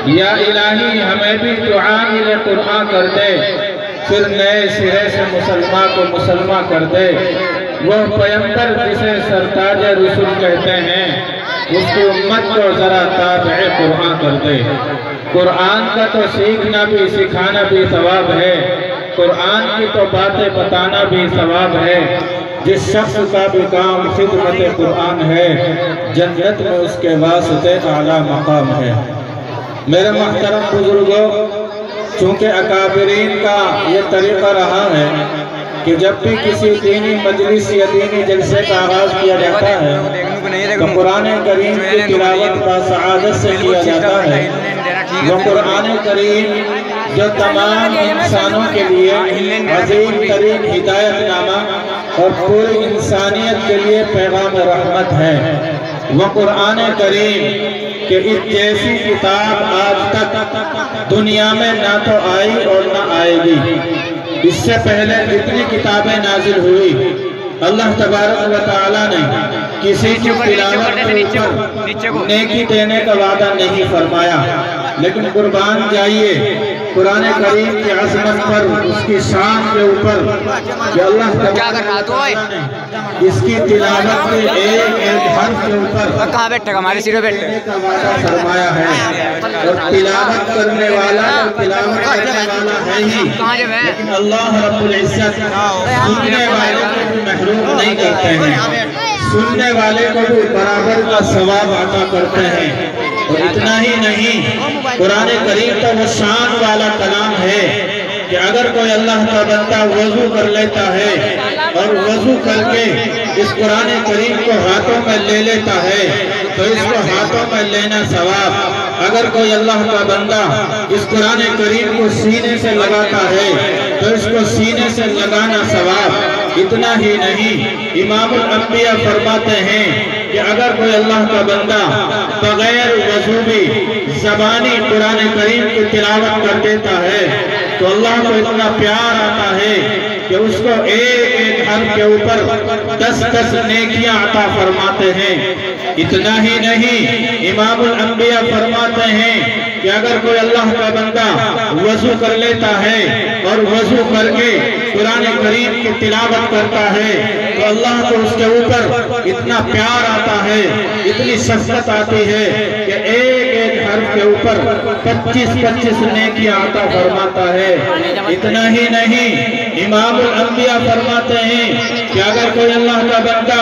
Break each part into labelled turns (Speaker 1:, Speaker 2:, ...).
Speaker 1: یا الہی ہمیں بھی تو عامل قرآن کر دے، پھر نئے سرے سے مسلمان کو مسلمان کر دے۔ وہ پیغمبر جسے سرتاج رسول کہتے ہیں، اس کی امت کو ذرا تابع قرآن کر دے۔ قرآن کا تو سیکھنا بھی سکھانا بھی ثواب ہے، قرآن کی تو باتیں بتانا بھی ثواب ہے۔ جس شخص کا بھی کام خدمت قرآن ہے، جنت میں اس کے واسطے اعلیٰ مقام ہے۔ میرے محترم بزرگوں، چونکہ اکابرین کا یہ طریقہ رہا ہے کہ جب بھی کسی دینی مجلس یا دینی جلسے کا آغاز کیا جاتا ہے تو قرآن کریم کی تلاوت بسعادت سے کیا جاتا ہے۔ وہ قرآن کریم جو تمام انسانوں کے لیے عظیم ترین ہدایت نامہ اور پوری انسانیت کے لیے پیغام رحمت ہے، وہ قرآن کریم کہ اس جیسی کتاب آج تک دنیا میں نہ تو آئی اور نہ آئے گی۔ اس سے پہلے جتنی کتابیں نازل ہوئی، اللہ تبارک و تعالیٰ نے کسی کی تلاوت کے اوپر نیکی دینے کا وعدہ نہیں فرمایا، لیکن قربان جائیے قرآن کریم کی عظمت پر، اس کی شان کے اوپر کہ اللہ تبارک و تعالیٰ نے اس کی تلاوت کے ایک ایک حرف کے اوپر دینے کا وعدہ فرمایا ہے۔ اور تلاوت کرنے والا تلاوت کرنے والا ہے ہی، لیکن اللہ رب العزت سننے والے کو بھی محروم نہیں کرتے ہیں، سننے والے کو بھی برابر کا ثواب عطا کرتے ہیں۔ اور اتنا ہی نہیں، قرآن کریم تو وہ شان والا کلام ہے کہ اگر کوئی اللہ کا بندہ وضو کر لیتا ہے اور وضو کر کے اس قرآن کریم کو ہاتھوں میں لے لیتا ہے تو اس کو ہاتھوں میں لینا ثواب۔ اگر کوئی اللہ کا بندہ اس قرآن کریم کو سینے سے لگاتا ہے تو اس کو سینے سے لگانا ثواب۔ اتنا ہی نہیں، امام الانبیاء فرماتے ہیں کہ اگر کوئی اللہ کا بندہ بغیر وضو بھی زبانی قرآن کریم کی تلاوت کر دیتا ہے تو اللہ کو اتنا پیار آتا ہے کہ اس کو ایک ایک حرف کے اوپر 10 نیکیاں عطا فرماتے ہیں۔ اتنا ہی نہیں، امام الانبیاء فرماتے ہیں کہ اگر کوئی اللہ کا بندہ وضو کر لیتا ہے اور وضو کر کے قرآن کریم کی تلاوت کرتا ہے تو اللہ کو اس کے اوپر اتنا پیار آتا ہے، اتنی شفقت آتی ہے کہ ایک ایک حرف کے اوپر 25 نیکیاں عطا فرماتا ہے۔ اتنا ہی نہیں، امام الانبیاء فرماتے ہیں کہ اگر کوئی اللہ کا بندہ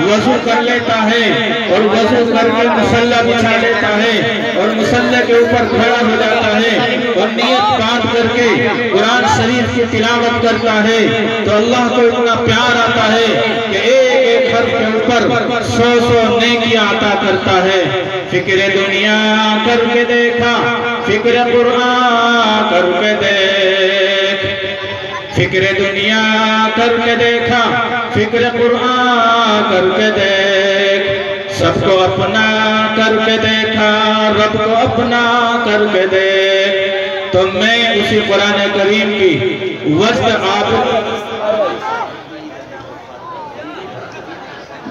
Speaker 1: وضو کر لیتا ہے اور وضو کر کے مصلی بچھا لیتا ہے اور مصلی کے اوپر کھڑا ہو جاتا ہے اور نیت باندھ کر کے قرآن شریف کی تلاوت کرتا ہے تو اللہ کو اتنا پیار آتا ہے کہ ایک ایک حرف کے اوپر 100 نیکیاں عطا کرتا ہے۔ فکر دنیا کر کے دیکھا، فکر قرآن کر کے دیکھ، فکر دنیا کر کے دیکھا، فکر قرآن کر کے دیکھ، سب کو اپنا کر کے دیکھا، رب کو اپنا کر کے دیکھ۔ تو میں اسی قرآن کریم کی وجد آپ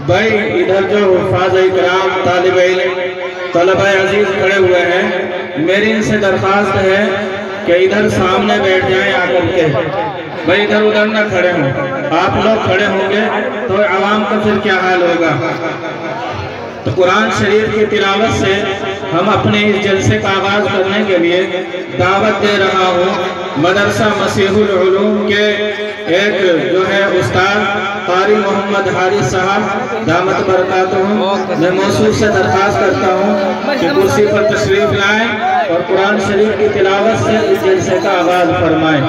Speaker 1: بھائی ادھر جو حفاظ اکرام طالب علم طلبہ عزیز کھڑے ہوئے ہیں، میری ان سے درخواست ہے کہ ادھر سامنے بیٹھ جائیں آ کر کے، بھائی ادھر ادھر نہ کھڑے ہوں۔ آپ لوگ کھڑے ہوں گے تو عوام کا پھر کیا حال ہوگا؟ تو قرآن شریف کی تلاوت سے ہم اپنے اس جلسے کا آغاز کرنے کے لیے دعوت دے رہا ہوں۔ مدرسہ مسیح العلوم کے ایک جو ہے استاد قاری محمد حارث صاحب دامت برکاتہم، میں موصول سے درخواست کرتا ہوں کہ کرسی پر تشریف لائیں اور قرآن شریف کی تلاوت سے اس جلسے کا آغاز فرمائیں۔